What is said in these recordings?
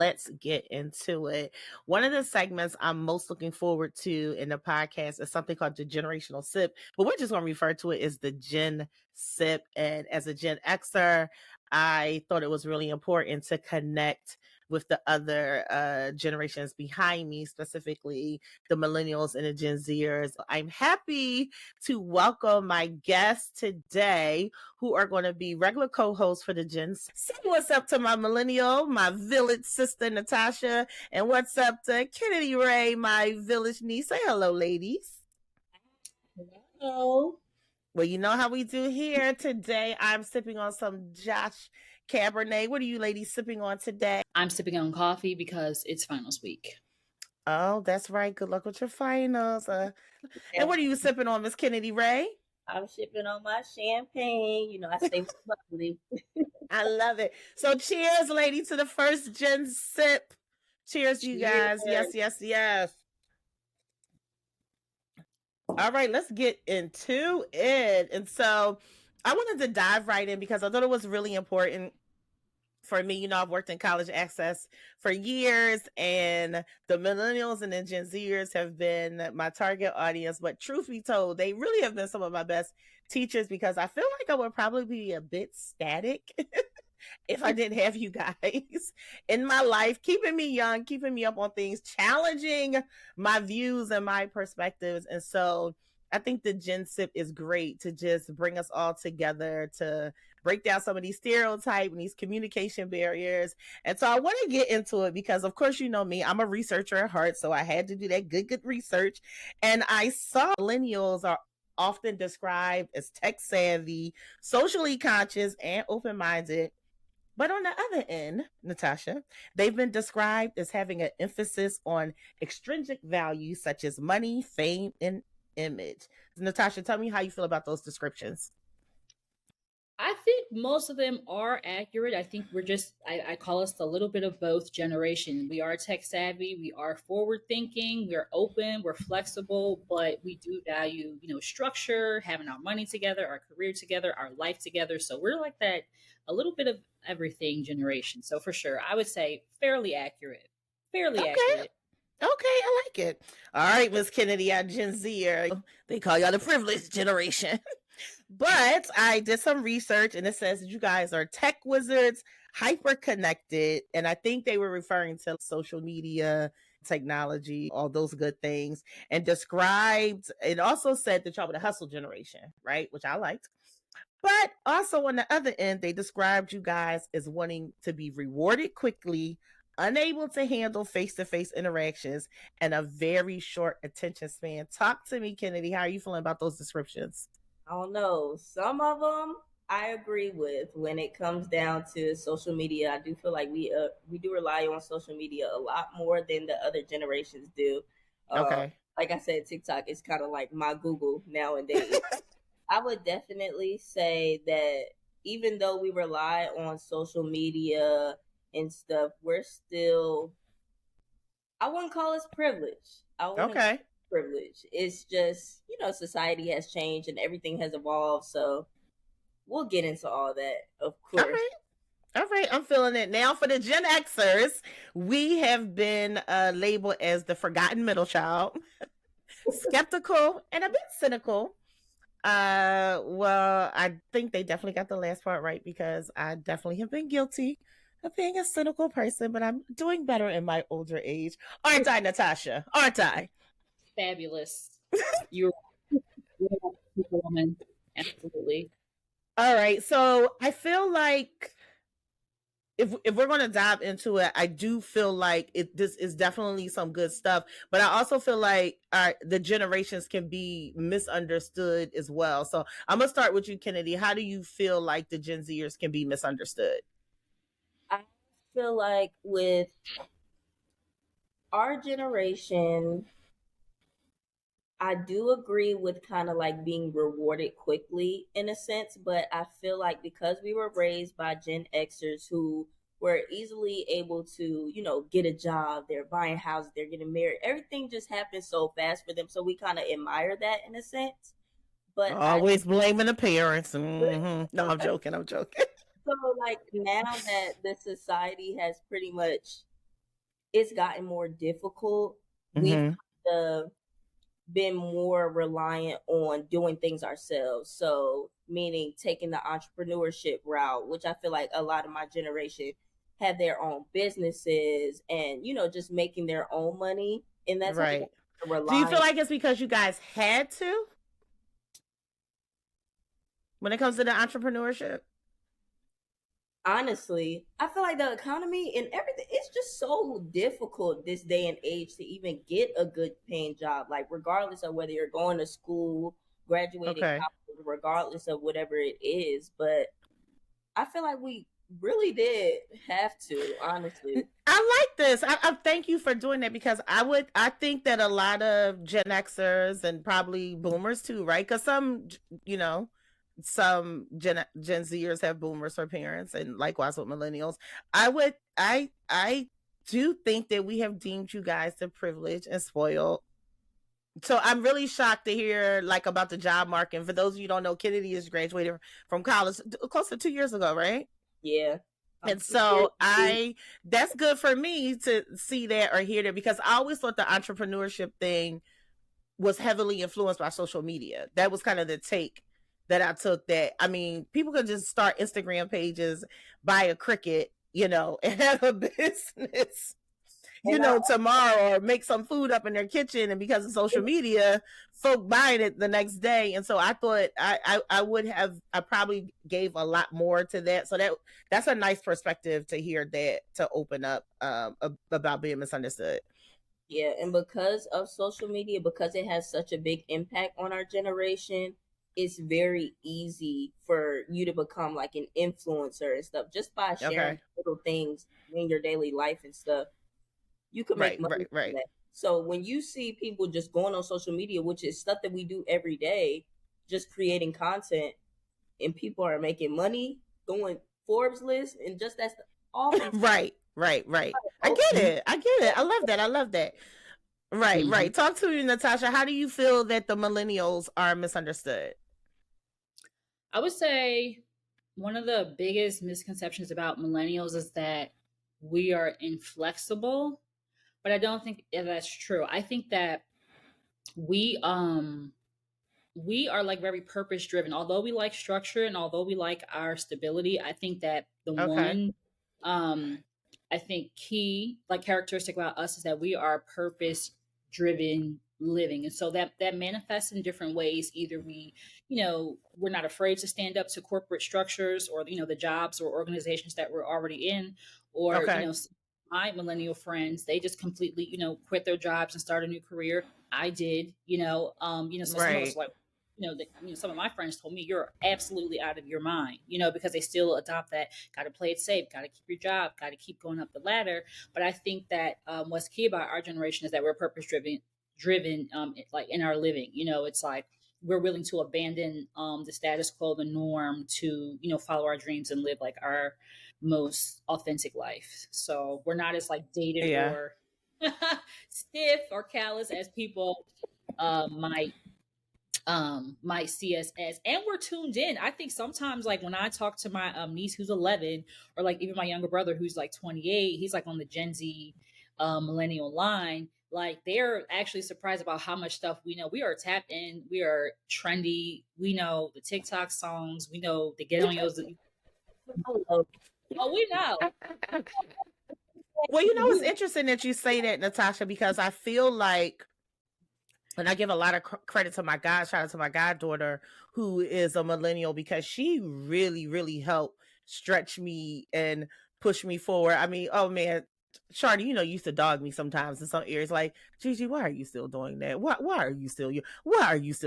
Let's get into it. One of the segments I'm most looking forward to in the podcast is something called the generational sip, but we're just going to refer to it as the Gen Sip. And as a Gen Xer, I thought it was really important to connect with the other generations behind me, specifically the millennials and the Gen Zers. I'm happy to welcome my guests today, who are going to be regular co-hosts for the Gen. Say what's up to my millennial, my village sister Natasha, and what's up to Kennedy Ray, my village niece. Say hello, ladies. Hello. Well, you know how we do here. Today, I'm sipping on some Josh Cabernet. What are you ladies sipping on today? I'm sipping on coffee because it's finals week. Oh, that's right. Good luck with your finals. And what are you sipping on, Miss Kennedy Ray? I'm sipping on my champagne. You know, I stay bubbly. I love it. So cheers, lady, to the first Gen Sip. Cheers, you guys. Yes, yes, yes. All right, let's get into it. And so I wanted to dive right in because I thought it was really important for me. You know, I've worked in college access for years, and the millennials and the Gen Zers have been my target audience. But truth be told, they really have been some of my best teachers because I feel like I would probably be a bit static if I didn't have you guys in my life, keeping me young, keeping me up on things, challenging my views and my perspectives. And so I think the Gen Sip is great to just bring us all together to break down some of these stereotypes and these communication barriers. And so I want to get into it because, of course, you know me, I'm a researcher at heart. So I had to do that good research. And I saw millennials are often described as tech savvy, socially conscious, and open minded. But on the other end, Natasha, they've been described as having an emphasis on extrinsic values such as money, fame, and image. Natasha, tell me how you feel about those descriptions. I think most of them are accurate. I think I call us a little bit of both generation. We are tech savvy, we are forward thinking, we're open, we're flexible, but we do value, structure, having our money together, our career together, our life together. So we're like that, a little bit of everything generation. So for sure, I would say fairly accurate. Accurate. Okay, I like it. All right, Miss Kennedy, our Gen Z, they call y'all the privileged generation. But I did some research and it says that you guys are tech wizards, hyper connected. And I think they were referring to social media, technology, all those good things. And described, it also said that y'all were the hustle generation, right? Which I liked. But also on the other end, they described you guys as wanting to be rewarded quickly, unable to handle face-to-face interactions, and a very short attention span. Talk to me, Kennedy. How are you feeling about those descriptions? I don't know. Some of them I agree with when it comes down to social media. I do feel like we do rely on social media a lot more than the other generations do. Okay. Like I said, TikTok is kind of like my Google nowadays. I would definitely say that even though we rely on social media and stuff, we're still, I wouldn't call us privileged. Okay. Privilege. It's just, society has changed and everything has evolved. So we'll get into all that, of course. All right, I'm feeling it. Now for the Gen Xers, we have been labeled as the forgotten middle child, skeptical and a bit cynical. Well, I think they definitely got the last part right because I definitely have been guilty of being a cynical person, but I'm doing better in my older age. Aren't I, Natasha? Aren't I? Fabulous. You're a woman. Absolutely. All right. So I feel like if we're going to dive into it, I do feel like this is definitely some good stuff, but I also feel like the generations can be misunderstood as well. So I'm gonna start with you, Kennedy. How do you feel like the Gen Zers can be misunderstood? I feel like with our generation, I do agree with kind of like being rewarded quickly in a sense, but I feel like because we were raised by Gen Xers who were easily able to, get a job, they're buying houses, they're getting married, everything just happens so fast for them. So we kind of admire that in a sense. But always blaming the parents. Mm-hmm. No, I'm joking. So like now that the society has pretty much it's gotten more difficult. We've Mm-hmm. kind of been more reliant on doing things ourselves. So, meaning taking the entrepreneurship route, which I feel like a lot of my generation have their own businesses and, just making their own money. And that's something Right. that Do you feel relying. like it's because you guys had to when it comes to the entrepreneurship? Honestly, I feel like the economy and everything, it's just so difficult this day and age to even get a good paying job. Like, regardless of whether you're going to school, graduating Okay. college, regardless of whatever it is. But I feel like we really did have to, honestly. I like this. I thank you for doing that because I think that a lot of Gen Xers and probably Boomers too, right? Because you know, some Gen Zers have Boomers for parents, and likewise with Millennials. I do think that we have deemed you guys the privileged and spoiled. So I'm really shocked to hear like about the job market. And for those of you who don't know, Kennedy is graduated from college close to 2 years ago, right? Yeah. I'm And 2 years so deep. that's good for me to see that or hear that because I always thought the entrepreneurship thing was heavily influenced by social media. That was kind of the take that I took. That I mean, people could just start Instagram pages, buy a Cricut, and have a business, And I tomorrow, or make some food up in their kitchen. And because of social media, folk buying it the next day. And so I thought I probably gave a lot more to that. So that's a nice perspective to hear that, to open up about being misunderstood. Yeah, and because of social media, because it has such a big impact on our generation, it's very easy for you to become like an influencer and stuff just by sharing Okay. little things in your daily life and stuff. You can make Right, money right, from right. that. So when you see people just going on social media, which is stuff that we do every day, just creating content, and people are making money, going Forbes list, and just that's all from Right, right, right. I get posting. it. I get it. I love that. I love that. Right, Mhm. right. Talk to me, Natasha. How do you feel that the millennials are misunderstood? I would say one of the biggest misconceptions about millennials is that we are inflexible, but I don't think that's true. I think that we we are like very purpose driven. Although we like structure and although we like our stability, I think that the Okay. one um I think key like characteristic about us is that we are purpose driven living. And so that manifests in different ways. Either we're not afraid to stand up to corporate structures or the jobs or organizations that we're already in, or Okay. my millennial friends, they just completely quit their jobs and start a new career. I did, so some of us Right. like some of my friends told me you're absolutely out of your mind, because they still adopt that got to play it safe, got to keep your job, got to keep going up the ladder. But I think that what's key about our generation is that we're purpose driven, like in our living. It's like we're willing to abandon the status quo, the norm, to follow our dreams and live like our most authentic life. So we're not as like dated Yeah. or stiff or callous as people might see us as, and we're tuned in. I think sometimes like when I talk to my niece who's 11, or like even my younger brother who's like 28, he's like on the Gen Z millennial line, like they're actually surprised about how much stuff we know. We are tapped in, we are trendy, we know the TikTok songs, we know the get on yours. Oh, we know. Well, it's interesting that you say that, Natasha, because I feel like, and I give a lot of credit to shout out to my goddaughter, who is a millennial, because she really, really helped stretch me and push me forward. I mean, oh man, Shardy, you used to dog me sometimes in some areas. Like, Gigi, why are you still doing that? Why are you still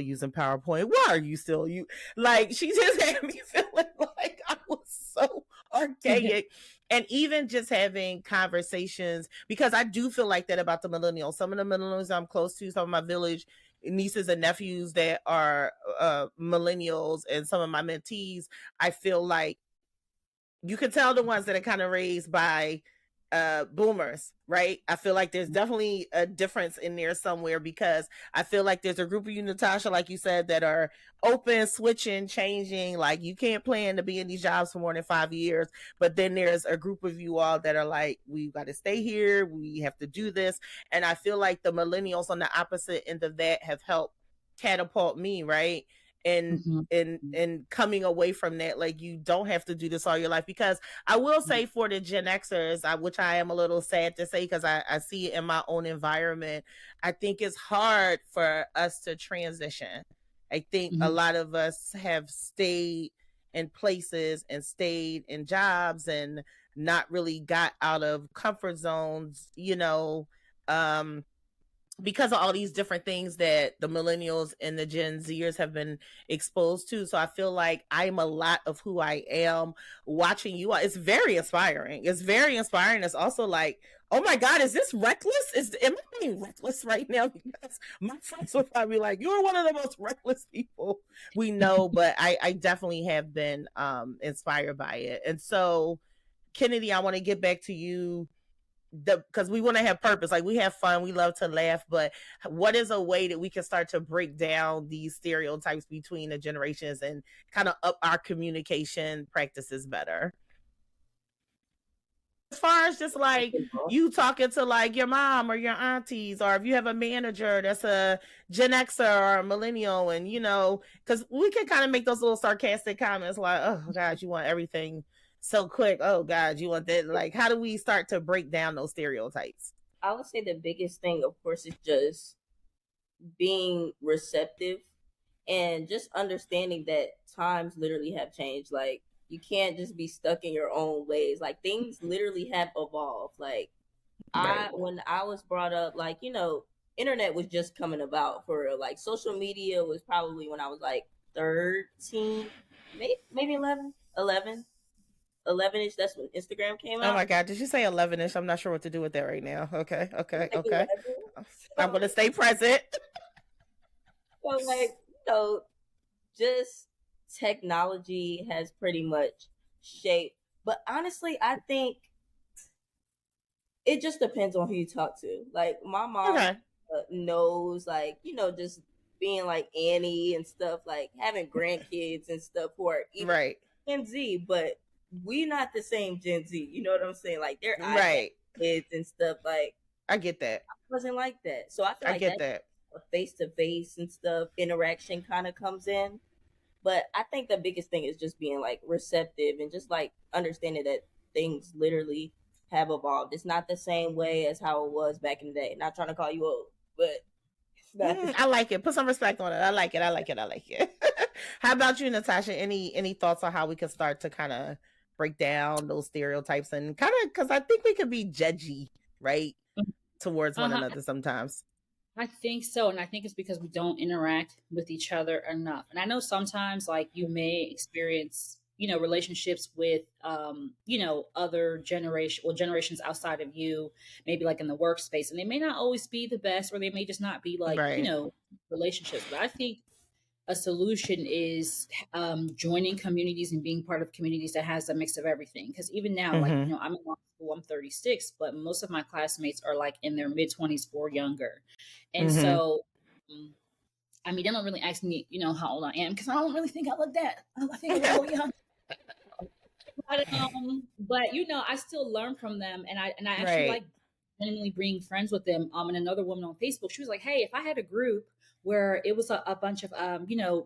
using PowerPoint? Why are you still you? Like, she just had me feeling like I was so archaic. And even just having conversations, because I do feel like that about the millennials. Some of the millennials I'm close to, some of my village nieces and nephews that are millennials, and some of my mentees, I feel like you can tell the ones that are kind of raised by boomers, right? I feel like there's definitely a difference in there somewhere, because I feel like there's a group of you, Natasha, like you said, that are open, switching, changing. Like, you can't plan to be in these jobs for more than 5 years. But then there's a group of you all that are like, we got to stay here, we have to do this. And I feel like the millennials on the opposite end of that have helped catapult me, right? And Mm-hmm. and coming away from that, like, you don't have to do this all your life. Because I will say, for the Gen Xers, which I am a little sad to say, because I see it in my own environment, I think it's hard for us to transition. I think a Mm-hmm. lot of us have stayed in places and stayed in jobs and not really got out of comfort zones, because of all these different things that the millennials and the Gen Zers have been exposed to. So I feel like I'm a lot of who I am. Watching you, it's very inspiring. It's very inspiring. It's also like, oh my God, is this reckless? Am I being reckless right now? Because my friends will probably be like, you're one of the most reckless people we know. But I definitely have been inspired by it. And so, Kennedy, I want to get back to you, because we want to have purpose. Like, we have fun, we love to laugh, but what is a way that we can start to break down these stereotypes between the generations and kind of up our communication practices better? As far as just like you talking to like your mom or your aunties, or if you have a manager that's a Gen Xer or a millennial, and because we can kind of make those little sarcastic comments like, oh God, you want everything so quick. Oh God, you want that. Like, how do we start to break down those stereotypes? I would say the biggest thing, of course, is just being receptive and just understanding that times literally have changed. Like, you can't just be stuck in your own ways. Like, things literally have evolved. Like, Right. when I was brought up, like, internet was just coming about for real. Like, social media was probably when I was like 13, maybe 11 ish. That's when Instagram came Oh out. my God, did you say 11ish? I'm not sure what to do with that right now. Okay, It was okay, like okay. 11. I'm So, gonna stay present. so like, just technology has pretty much shaped. But honestly, I think it just depends on who you talk to. Like, my mom Okay. knows, like, just being like Annie and stuff, like having grandkids and stuff who are even Right. Gen Z, but we not the same Gen Z. You know what I'm saying? Like, they're iPad Right. kids and stuff. Like, I get that. I wasn't like that. So I feel I like get that that. face to face and stuff interaction kind of comes in. But I think the biggest thing is just being like receptive and just like understanding that things literally have evolved. It's not the same way as how it was back in the day. Not trying to call you old, but it's not the I like it. Put some respect on it. I like it. I like it. I like it. How about you, Natasha? Any thoughts on how we could start to kind of break down those stereotypes, and kind of, because I think we could be judgy, right, towards one Uh-huh. another sometimes. I think so. And I think it's because we don't interact with each other enough. And I know sometimes, like, you may experience, relationships with, other generations outside of you, maybe like in the workspace. And they may not always be the best, or they may just not be like, Right. relationships. But I think a solution is joining communities and being part of communities that has a mix of everything. Because even now, like, Mm-hmm. I'm in law school, I'm 36, but most of my classmates are like in their mid 20s or younger. And Mm-hmm. so, um, I mean, they don't really ask me, how old I am, because I don't really think I look that. I think I look a little young. But I still learn from them, and I actually Right. like genuinely being friends with them. And another woman on Facebook, she was like, "Hey, if I had a group where it was a bunch of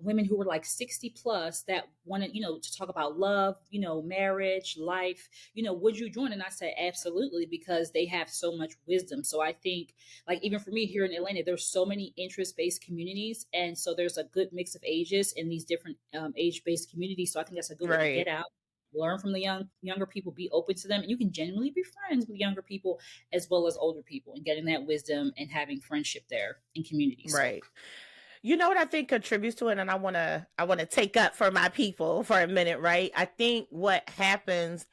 women who were like 60 plus that wanted to talk about love, marriage, life, would you join?" And I said, absolutely, because they have so much wisdom. So I think, like, even for me here in Atlanta, there's so many interest based communities, and so there's a good mix of ages in these different age based communities. So I think that's a good way to get Right. out, learn from the younger people, be open to them, and you can genuinely be friends with younger people as well as older people, and getting that wisdom and having friendship there in community. So Right. You know what I think contributes to it, and I wanna take up for my people for a minute, right? I think what happens,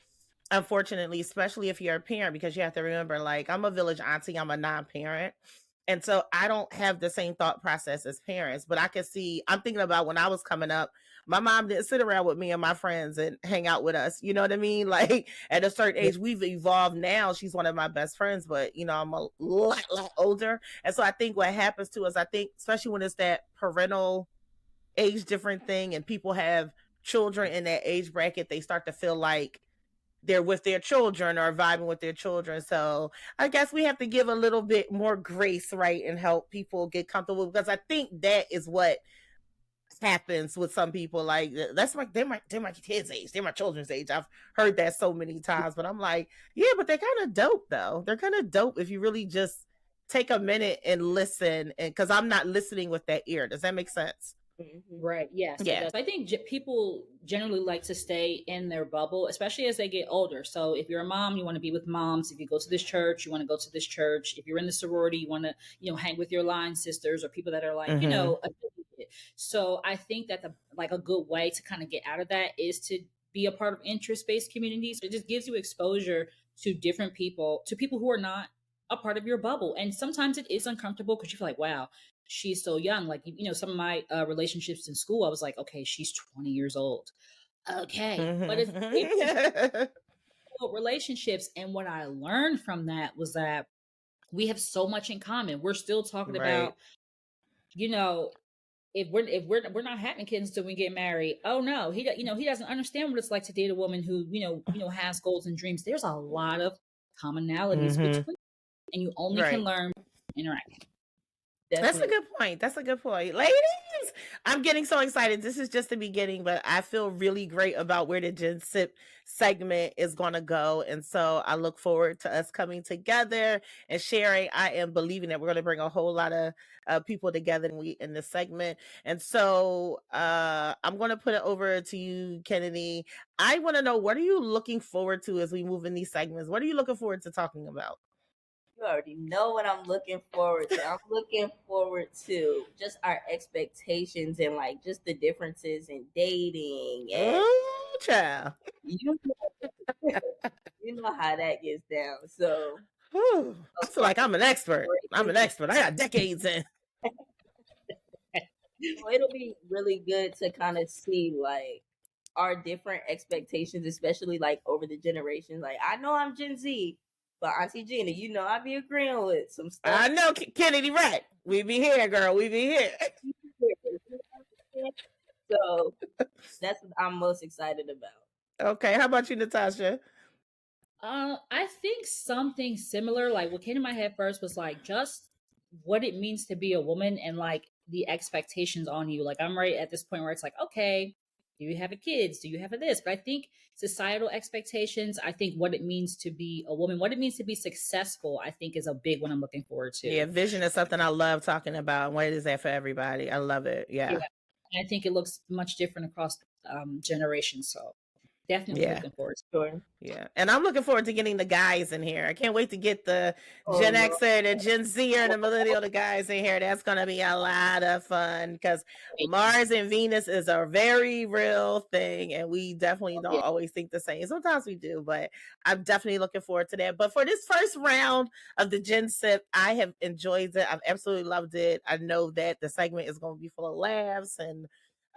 unfortunately, especially if you're a parent, because you have to remember, like, I'm a village auntie, I'm a non-parent. And so I don't have the same thought process as parents, but I can see, I'm thinking about when I was coming up, My mom didn't sit around with me and my friends and hang out with us. You know what I mean? Like at a certain age, we've evolved now. She's one of my best friends, but I'm a lot older. And so I think what happens to us, I think, especially when it's that parental age different thing and people have children in that age bracket, they start to feel like they're with their children or vibing with their children. So I guess we have to give a little bit more grace, right, and help people get comfortable, because I think that is what happens with some people. Like that's like they're my kids' age, they're my children's age. I've heard that so many times, but I'm like, yeah, but they're kind of dope though. They're kind of dope if you really just take a minute and listen. And because I'm not listening with that ear. Does that make sense? Right. Yes, it Yeah. does. I think people generally like to stay in their bubble, especially as they get older. So if you're a mom, you want to be with moms. If you go to this church, you want to go to this church. If you're in the sorority, you want to, hang with your line sisters or people that are like, affiliated. So I think that a good way to kind of get out of that is to be a part of interest-based communities. It just gives you exposure to different people, to people who are not a part of your bubble. And sometimes it is uncomfortable because you feel like, wow, she's so young. Like, some of my relationships in school, I was like, okay, she's 20 years old. Okay. But it's relationships. And what I learned from that was that we have so much in common. We're still talking right. about, if we're not having kids until we get married. Oh no, he doesn't understand what it's like to date a woman who, has goals and dreams. There's a lot of commonalities between, and you only can learn interact. Definitely. That's a good point. Ladies, I'm getting so excited. This is just the beginning, but I feel really great about where the Gen Sip segment is going to go. And so I look forward to us coming together and sharing. I am believing that we're going to bring a whole lot of people together in this segment. And so I'm going to put it over to you, Kennedy. I want to know, what are you looking forward to as we move in these segments? What are you looking forward to talking about? You already know what I'm looking forward to. I'm looking forward to just our expectations and like just the differences in dating and child. You know, you know how that gets down. So I feel like I'm an expert. I got decades in. So it'll be really good to kind of see like our different expectations, especially like over the generations. Like I know I'm Gen Z, but Auntie Gina, I be agreeing with some stuff. I know, Kennedy, right? We be here, girl. We be here. So that's what I'm most excited about. Okay, how about you, Natasha? I think something similar. Like what came to my head first was like just what it means to be a woman and like the expectations on you. Like I'm right at this point where it's like, okay, do you have a kids? Do you have a this? But I think societal expectations, I think what it means to be a woman, what it means to be successful, I think is a big one I'm looking forward to. Yeah, vision is something I love talking about. What is that for everybody? I love it. Yeah. I think it looks much different across generations. So definitely looking forward to it. Yeah. And I'm looking forward to getting the guys in here. I can't wait to get the Gen Xer, the Gen Zer, the millennial, the guys in here. That's going to be a lot of fun because Mars and Venus is a very real thing. And we definitely don't always think the same. Sometimes we do, but I'm definitely looking forward to that. But for this first round of the Gen Sip, I have enjoyed it. I've absolutely loved it. I know that the segment is going to be full of laughs and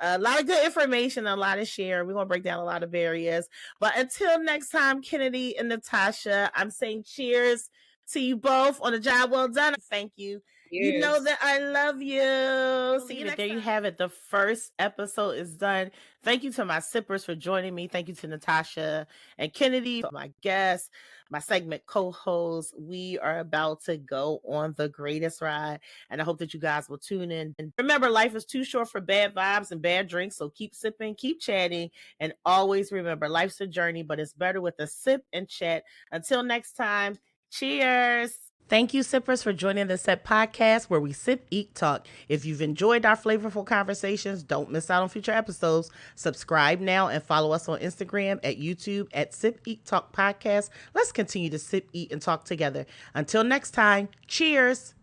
a lot of good information, a lot of share. We're going to break down a lot of barriers. But until next time, Kennedy and Natasha, I'm saying cheers to you both on a job well done. Thank you. Cheers. You know that I love you. See you next time. There you have it. The first episode is done. Thank you to my sippers for joining me. Thank you to Natasha and Kennedy, my guests, my segment co-hosts. We are about to go on the greatest ride, and I hope that you guys will tune in. And remember, life is too short for bad vibes and bad drinks, so keep sipping, keep chatting, and always remember, life's a journey, but it's better with a sip and chat. Until next time, cheers. Thank you, sippers, for joining the S.E.T podcast where we sip, eat, talk. If you've enjoyed our flavorful conversations, don't miss out on future episodes. Subscribe now and follow us on Instagram, at YouTube, at Sip, Eat, Talk Podcast. Let's continue to sip, eat, and talk together. Until next time, cheers.